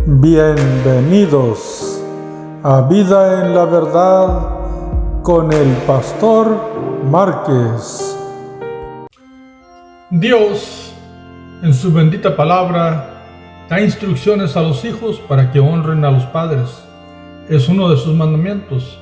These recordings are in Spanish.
Bienvenidos a Vida en la Verdad con el Pastor Márquez. Dios, en su bendita palabra, da instrucciones a los hijos para que honren a los padres. Es uno de sus mandamientos.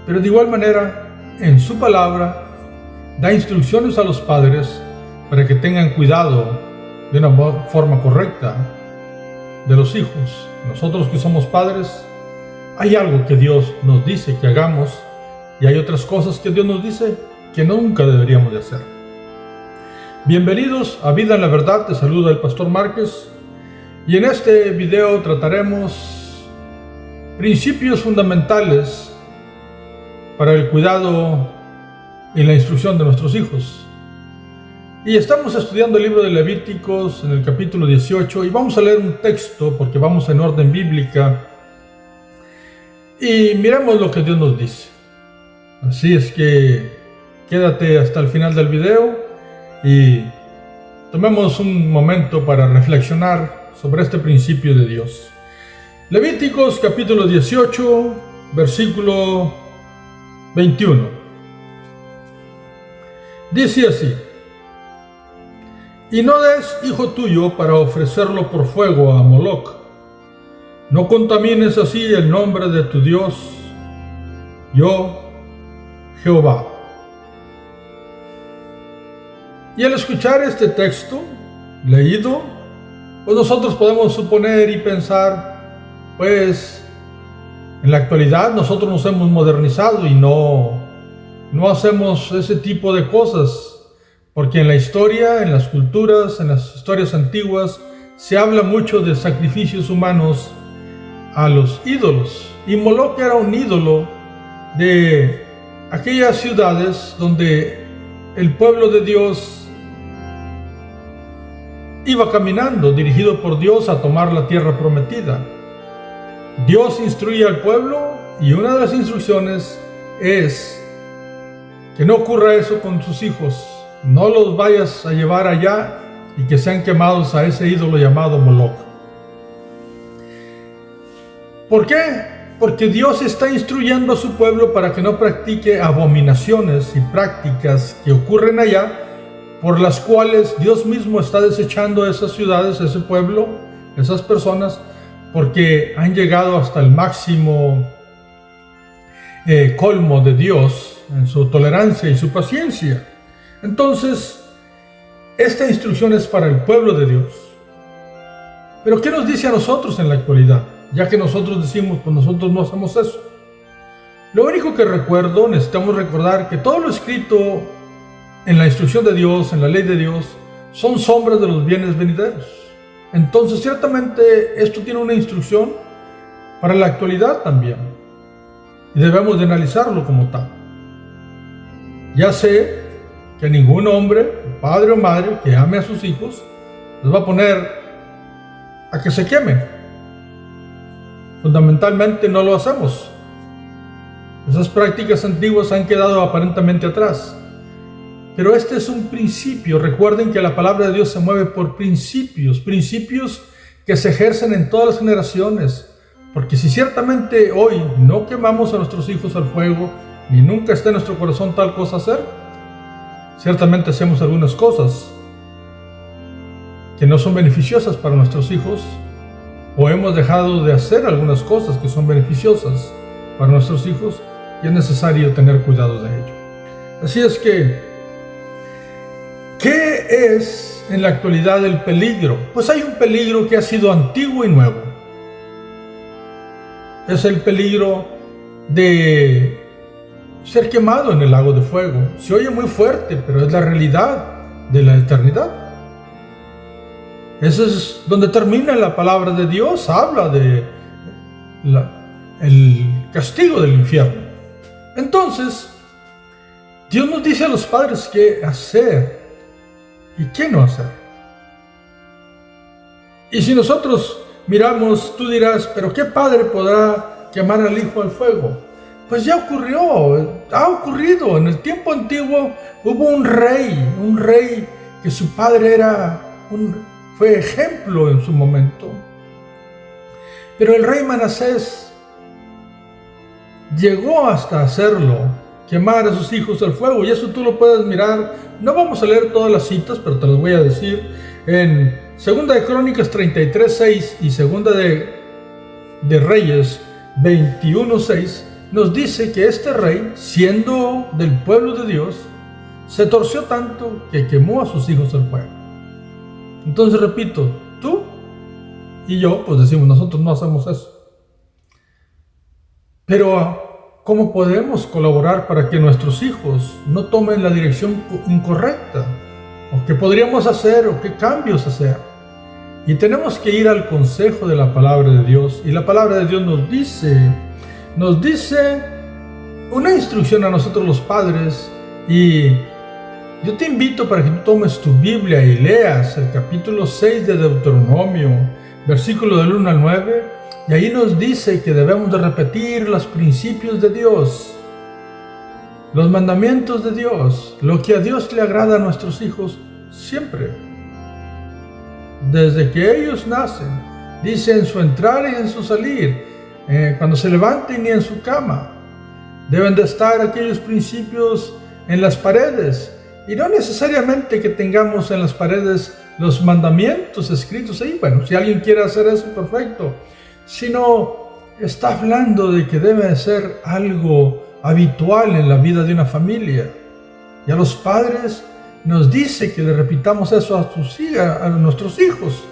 Pero de igual manera, en su palabra, da instrucciones a los padres para que tengan cuidado de una forma correcta de los hijos. Nosotros que somos padres, hay algo que Dios nos dice que hagamos y hay otras cosas que Dios nos dice que nunca deberíamos de hacer. Bienvenidos a Vida en la Verdad, te saluda el Pastor Márquez y en este video trataremos principios fundamentales para el cuidado y la instrucción de nuestros hijos. Y estamos estudiando el libro de Levíticos en el capítulo 18 y vamos a leer un texto porque vamos en orden bíblica y miremos lo que Dios nos dice. Así es que quédate hasta el final del video y tomemos un momento para reflexionar sobre este principio de Dios. Levíticos capítulo 18, versículo 21. Dice así: y no des hijo tuyo para ofrecerlo por fuego a Moloc. No contamines así el nombre de tu Dios, yo, Jehová. Y al escuchar este texto leído, pues nosotros podemos suponer y pensar, pues en la actualidad nosotros nos hemos modernizado y no hacemos ese tipo de cosas. Porque en la historia, en las culturas, en las historias antiguas, se habla mucho de sacrificios humanos a los ídolos. Y Moloc era un ídolo de aquellas ciudades donde el pueblo de Dios iba caminando, dirigido por Dios a tomar la tierra prometida. Dios instruye al pueblo y una de las instrucciones es que no ocurra eso con sus hijos. No los vayas a llevar allá y que sean quemados a ese ídolo llamado Moloc. ¿Por qué? Porque Dios está instruyendo a su pueblo para que no practique abominaciones y prácticas que ocurren allá, por las cuales Dios mismo está desechando esas ciudades, ese pueblo, esas personas, porque han llegado hasta el máximo colmo de Dios en su tolerancia y su paciencia. Entonces, esta instrucción es para el pueblo de Dios. Pero ¿qué nos dice a nosotros en la actualidad? Ya que nosotros decimos, pues nosotros no hacemos eso. Lo único que recuerdo, necesitamos recordar que todo lo escrito en la instrucción de Dios, en la ley de Dios, son sombras de los bienes venideros. Entonces, ciertamente, esto tiene una instrucción para la actualidad también. Y debemos de analizarlo como tal. Ya sé que ningún hombre, padre o madre que ame a sus hijos, los va a poner a que se quemen. Fundamentalmente no lo hacemos. Esas prácticas antiguas han quedado aparentemente atrás. Pero este es un principio. Recuerden que la palabra de Dios se mueve por principios que se ejercen en todas las generaciones. Porque si ciertamente hoy no quemamos a nuestros hijos al fuego, ni nunca está en nuestro corazón tal cosa hacer, ciertamente hacemos algunas cosas que no son beneficiosas para nuestros hijos, o hemos dejado de hacer algunas cosas que son beneficiosas para nuestros hijos, y es necesario tener cuidado de ello. Así es que, ¿qué es en la actualidad el peligro? Pues hay un peligro que ha sido antiguo y nuevo. Es el peligro de ser quemado en el lago de fuego. Se oye muy fuerte, pero es la realidad de la eternidad. Eso es donde termina la palabra de Dios. Habla de el castigo del infierno. Entonces, Dios nos dice a los padres qué hacer y qué no hacer. Y si nosotros miramos, tú dirás, pero ¿qué padre podrá quemar al hijo al fuego? Pues ya ha ocurrido. En el tiempo antiguo hubo un rey que su padre fue ejemplo en su momento. Pero el rey Manasés llegó hasta hacerlo, quemar a sus hijos al fuego, y eso tú lo puedes mirar. No vamos a leer todas las citas, pero te las voy a decir. En 2 de Crónicas 33:6 y 2 de Reyes 21:6 nos dice que este rey, siendo del pueblo de Dios, se torció tanto que quemó a sus hijos al fuego. Entonces repito, tú y yo pues decimos, nosotros no hacemos eso. Pero ¿cómo podemos colaborar para que nuestros hijos no tomen la dirección incorrecta? ¿O qué podríamos hacer? ¿O qué cambios hacer? Y tenemos que ir al consejo de la palabra de Dios. Y la palabra de Dios nos dice una instrucción a nosotros los padres. Y yo te invito para que tú tomes tu Biblia y leas el capítulo 6 de Deuteronomio, versículo del 1 al 9. Y ahí nos dice que debemos de repetir los principios de Dios, los mandamientos de Dios, lo que a Dios le agrada a nuestros hijos siempre. Desde que ellos nacen, dice en su entrar y en su salir, cuando se levanten y en su cama, deben de estar aquellos principios en las paredes. Y no necesariamente que tengamos en las paredes los mandamientos escritos ahí. Bueno, si alguien quiere hacer eso, perfecto. Sino está hablando de que debe ser algo habitual en la vida de una familia. Y a los padres nos dice que le repitamos eso a nuestros hijos.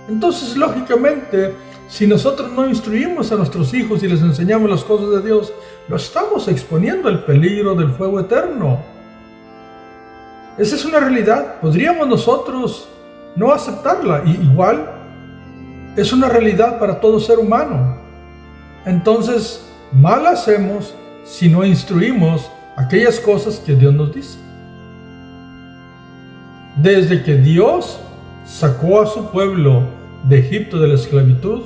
Entonces, lógicamente, si nosotros no instruimos a nuestros hijos y les enseñamos las cosas de Dios, lo estamos exponiendo al peligro del fuego eterno. Esa es una realidad. Podríamos nosotros no aceptarla. Y igual es una realidad para todo ser humano. Entonces, mal hacemos si no instruimos aquellas cosas que Dios nos dice. Desde que Dios sacó a su pueblo de Egipto de la esclavitud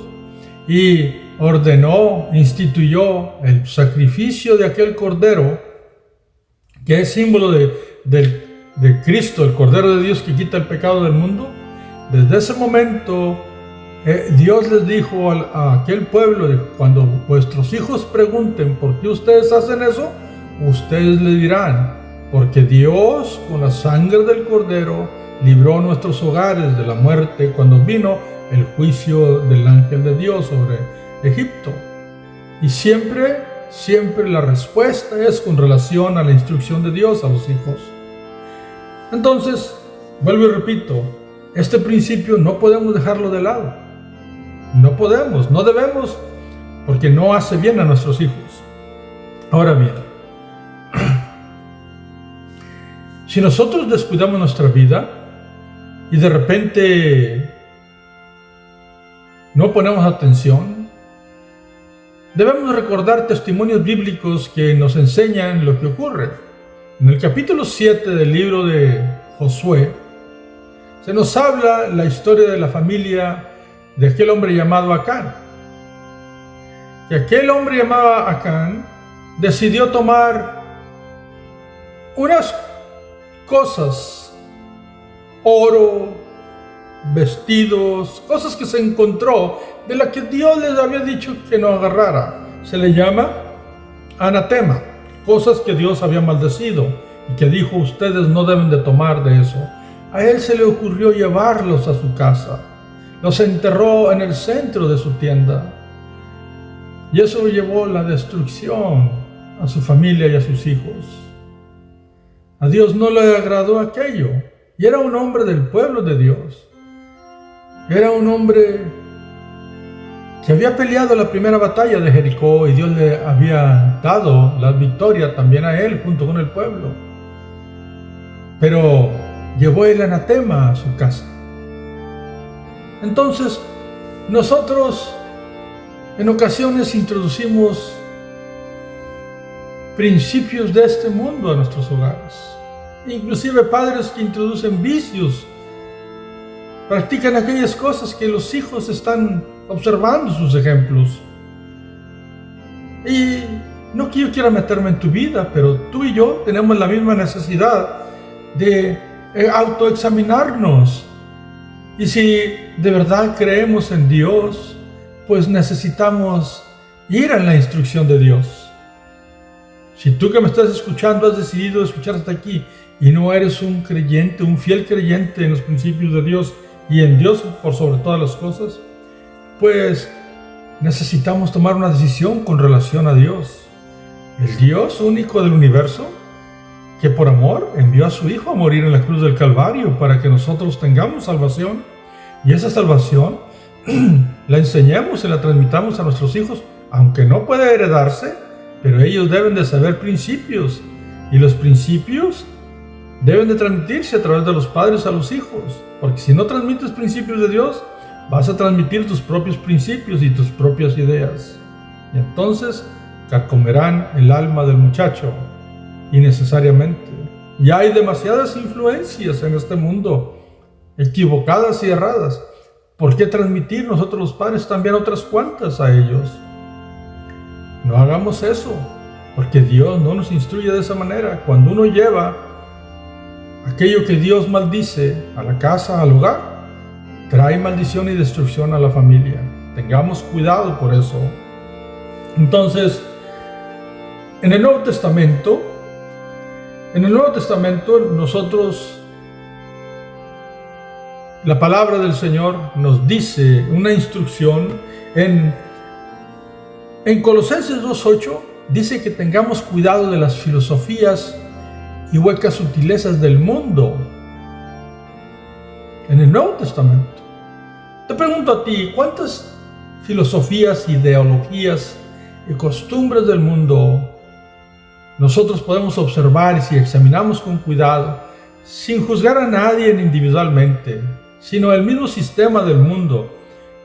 y ordenó, instituyó el sacrificio de aquel cordero, que es símbolo de Cristo, el Cordero de Dios que quita el pecado del mundo, desde ese momento Dios les dijo a aquel pueblo, cuando vuestros hijos pregunten por qué ustedes hacen eso, ustedes le dirán, porque Dios con la sangre del Cordero libró nuestros hogares de la muerte cuando vino el juicio del ángel de Dios sobre Egipto. Y siempre la respuesta es con relación a la instrucción de Dios a los hijos. Entonces, vuelvo y repito, este principio no podemos dejarlo de lado. No podemos, no debemos, porque no hace bien a nuestros hijos. Ahora bien, si nosotros descuidamos nuestra vida y de repente no ponemos atención, debemos recordar testimonios bíblicos que nos enseñan lo que ocurre. En el capítulo 7 del libro de Josué, se nos habla la historia de la familia de aquel hombre llamado Acán. Que aquel hombre llamado Acán decidió tomar unas cosas, oro, vestidos, cosas que se encontró de las que Dios les había dicho que no agarrara. Se le llama anatema, cosas que Dios había maldecido y que dijo, ustedes no deben de tomar de eso. A él se le ocurrió llevarlos a su casa. Los enterró en el centro de su tienda. Y eso llevó la destrucción a su familia y a sus hijos. A Dios no le agradó aquello. Y era un hombre del pueblo de Dios. Era un hombre que había peleado la primera batalla de Jericó y Dios le había dado la victoria también a él junto con el pueblo. Pero llevó el anatema a su casa. Entonces, nosotros en ocasiones introducimos principios de este mundo a nuestros hogares. Inclusive padres que introducen vicios, practican aquellas cosas que los hijos están observando sus ejemplos. Y no que yo quiera meterme en tu vida, pero tú y yo tenemos la misma necesidad de autoexaminarnos. Y si de verdad creemos en Dios, pues necesitamos ir en la instrucción de Dios. Si tú que me estás escuchando has decidido escuchar hasta aquí y no eres un creyente, un fiel creyente en los principios de Dios y en Dios por sobre todas las cosas, pues necesitamos tomar una decisión con relación a Dios. El Dios único del universo, que por amor envió a su Hijo a morir en la cruz del Calvario para que nosotros tengamos salvación, y esa salvación la enseñemos y la transmitamos a nuestros hijos, aunque no puede heredarse, pero ellos deben de saber principios, y los principios deben de transmitirse a través de los padres a los hijos, porque si no transmites principios de Dios, vas a transmitir tus propios principios y tus propias ideas, y entonces carcomerán el alma del muchacho innecesariamente. Ya hay demasiadas influencias en este mundo, equivocadas y erradas. ¿Por qué transmitir nosotros los padres también otras cuantas a ellos? No hagamos eso, porque Dios no nos instruye de esa manera. Cuando uno lleva aquello que Dios maldice a la casa, al hogar, trae maldición y destrucción a la familia. Tengamos cuidado por eso. Entonces, en el Nuevo Testamento nosotros, la palabra del Señor nos dice una instrucción en Colosenses 2:8, dice que tengamos cuidado de las filosofías y huecas sutilezas del mundo. En el Nuevo Testamento. Te pregunto a ti, ¿cuántas filosofías, ideologías y costumbres del mundo nosotros podemos observar, y si examinamos con cuidado, sin juzgar a nadie individualmente, sino el mismo sistema del mundo?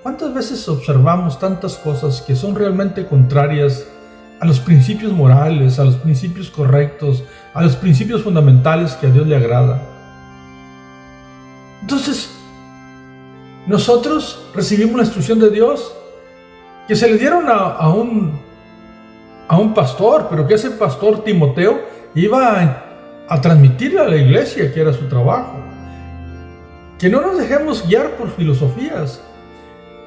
¿Cuántas veces observamos tantas cosas que son realmente contrarias a los principios morales, a los principios correctos, a los principios fundamentales que a Dios le agrada? Entonces, nosotros recibimos la instrucción de Dios que se le dieron a un pastor, pero que ese pastor Timoteo iba a transmitirle a la iglesia, que era su trabajo. Que no nos dejemos guiar por filosofías.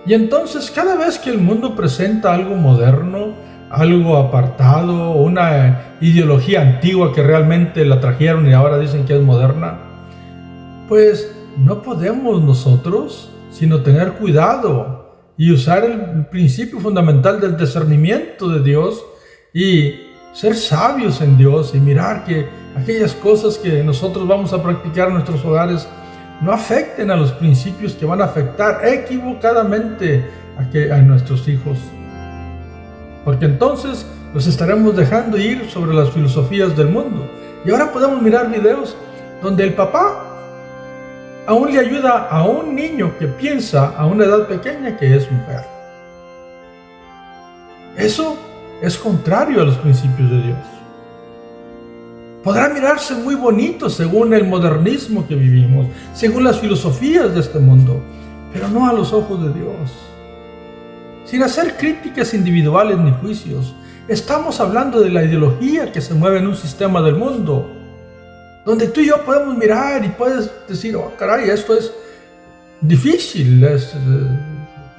Y entonces, cada vez que el mundo presenta algo moderno, algo apartado, una ideología antigua que realmente la trajeron y ahora dicen que es moderna, pues no podemos nosotros sino tener cuidado y usar el principio fundamental del discernimiento de Dios y ser sabios en Dios y mirar que aquellas cosas que nosotros vamos a practicar en nuestros hogares no afecten a los principios que van a afectar equivocadamente a nuestros hijos. Porque entonces los estaremos dejando ir sobre las filosofías del mundo. Y ahora podemos mirar videos donde el papá aún le ayuda a un niño que piensa a una edad pequeña que es mujer. Eso es contrario a los principios de Dios. Podrá mirarse muy bonito según el modernismo que vivimos, según las filosofías de este mundo, pero no a los ojos de Dios. Sin hacer críticas individuales ni juicios, estamos hablando de la ideología que se mueve en un sistema del mundo, donde tú y yo podemos mirar y puedes decir, oh caray, esto es difícil,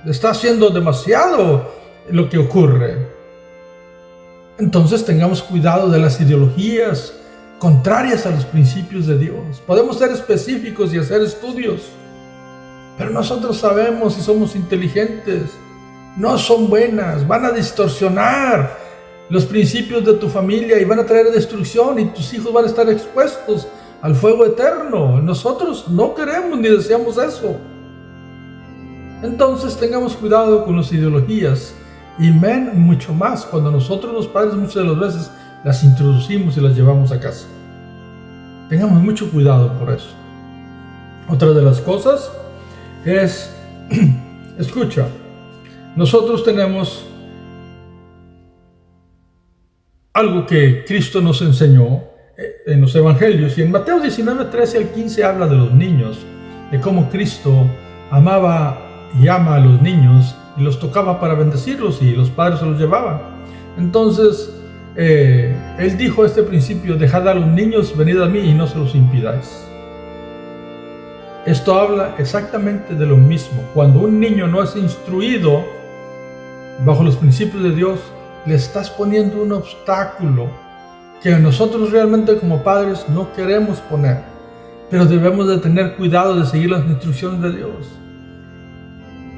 está haciendo demasiado lo que ocurre. Entonces tengamos cuidado de las ideologías contrarias a los principios de Dios. Podemos ser específicos y hacer estudios, pero nosotros sabemos y somos inteligentes, no son buenas, van a distorsionar los principios de tu familia y van a traer destrucción y tus hijos van a estar expuestos al fuego eterno. Nosotros no queremos ni deseamos eso. Entonces tengamos cuidado con las ideologías y mucho más cuando nosotros los padres muchas de las veces las introducimos y las llevamos a casa. Tengamos mucho cuidado por eso. Otra de las cosas es, escucha, nosotros tenemos algo que Cristo nos enseñó en los evangelios, y en Mateo 19, 13 al 15 habla de los niños, de cómo Cristo amaba y ama a los niños y los tocaba para bendecirlos y los padres se los llevaban. Entonces Él dijo este principio: dejad a los niños, venid a mí y no se los impidáis. Esto habla exactamente de lo mismo. Cuando un niño no es instruido bajo los principios de Dios, le estás poniendo un obstáculo que nosotros realmente como padres no queremos poner, pero debemos de tener cuidado de seguir las instrucciones de Dios.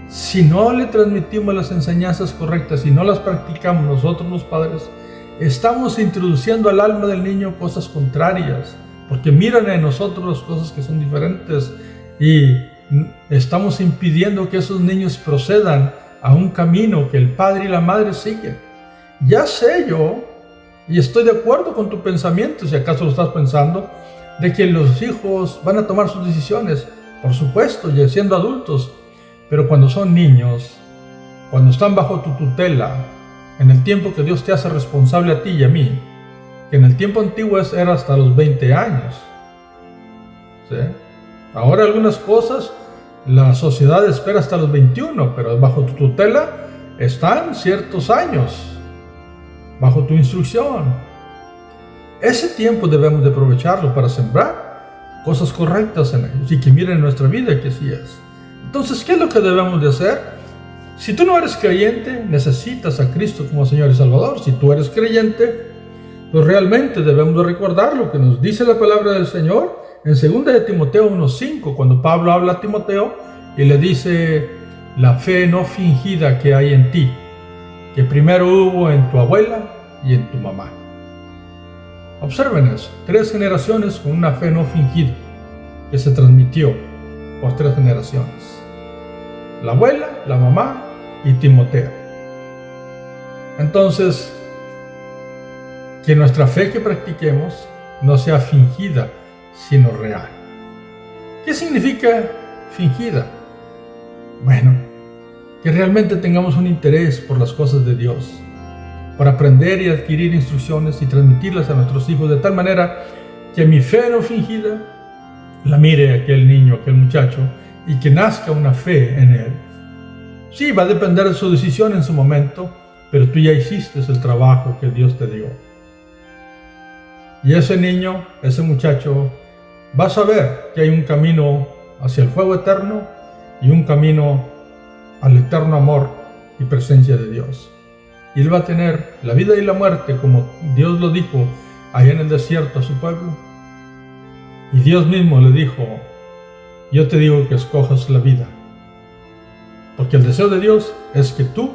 Si no le transmitimos las enseñanzas correctas, si no las practicamos nosotros los padres, estamos introduciendo al alma del niño cosas contrarias, porque miran en nosotros las cosas que son diferentes y estamos impidiendo que esos niños procedan a un camino que el padre y la madre siguen. Ya sé yo, y estoy de acuerdo con tu pensamiento, si acaso lo estás pensando, de que los hijos van a tomar sus decisiones, por supuesto, ya siendo adultos, pero cuando son niños, cuando están bajo tu tutela, en el tiempo que Dios te hace responsable a ti y a mí, que en el tiempo antiguo era hasta los 20 años. ¿Sí? Ahora algunas cosas la sociedad espera hasta los 21, pero bajo tu tutela están ciertos años, bajo tu instrucción. Ese tiempo debemos de aprovecharlo para sembrar cosas correctas en ellos y que miren nuestra vida que así es. Entonces, ¿qué es lo que debemos de hacer? Si tú no eres creyente, necesitas a Cristo como Señor y Salvador. Si tú eres creyente, pues realmente debemos de recordar lo que nos dice la palabra del Señor en 2 de Timoteo 1:5, cuando Pablo habla a Timoteo y le dice la fe no fingida que hay en ti, que primero hubo en tu abuela y en tu mamá. Observen eso, 3 generaciones con una fe no fingida que se transmitió por 3 generaciones. La abuela, la mamá y Timoteo. Entonces, que nuestra fe que practiquemos no sea fingida, sino real. ¿Qué significa fingida? Bueno, que realmente tengamos un interés por las cosas de Dios, por aprender y adquirir instrucciones y transmitirlas a nuestros hijos de tal manera que mi fe no fingida la mire aquel niño, aquel muchacho, y que nazca una fe en él. Sí, va a depender de su decisión en su momento, pero tú ya hiciste el trabajo que Dios te dio. Y ese niño, ese muchacho, va a saber que hay un camino hacia el fuego eterno y un camino al eterno amor y presencia de Dios. Y él va a tener la vida y la muerte, como Dios lo dijo allá en el desierto a su pueblo. Y Dios mismo le dijo: yo te digo que escojas la vida, porque el deseo de Dios es que tú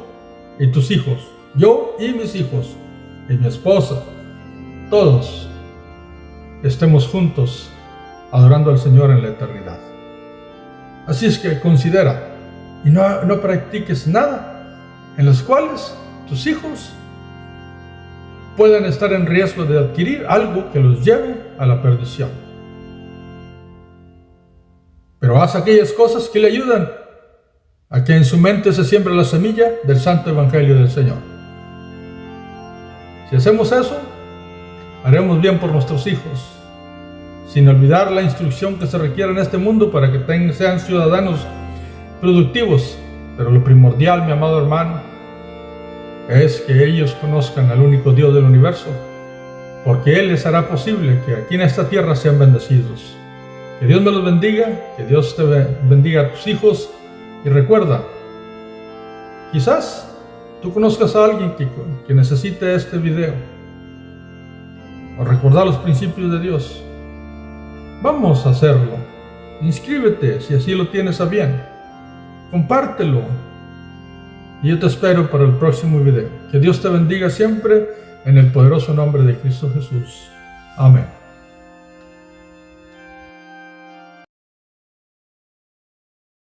y tus hijos, yo y mis hijos, y mi esposa, todos estemos juntos adorando al Señor en la eternidad. Así es que considera y no practiques nada en los cuales tus hijos puedan estar en riesgo de adquirir algo que los lleve a la perdición. Pero haz aquellas cosas que le ayudan a que en su mente se siembre la semilla del santo evangelio del Señor. Si hacemos eso, haremos bien por nuestros hijos, sin olvidar la instrucción que se requiere en este mundo para que sean ciudadanos productivos. Pero lo primordial, mi amado hermano, es que ellos conozcan al único Dios del universo, porque Él les hará posible que aquí en esta tierra sean bendecidos. Que Dios me los bendiga, que Dios te bendiga a tus hijos, y recuerda, quizás tú conozcas a alguien que necesite este video o recordar los principios de Dios. Vamos a hacerlo. Inscríbete si así lo tienes a bien. Compártelo. Y yo te espero para el próximo video. Que Dios te bendiga siempre en el poderoso nombre de Cristo Jesús. Amén.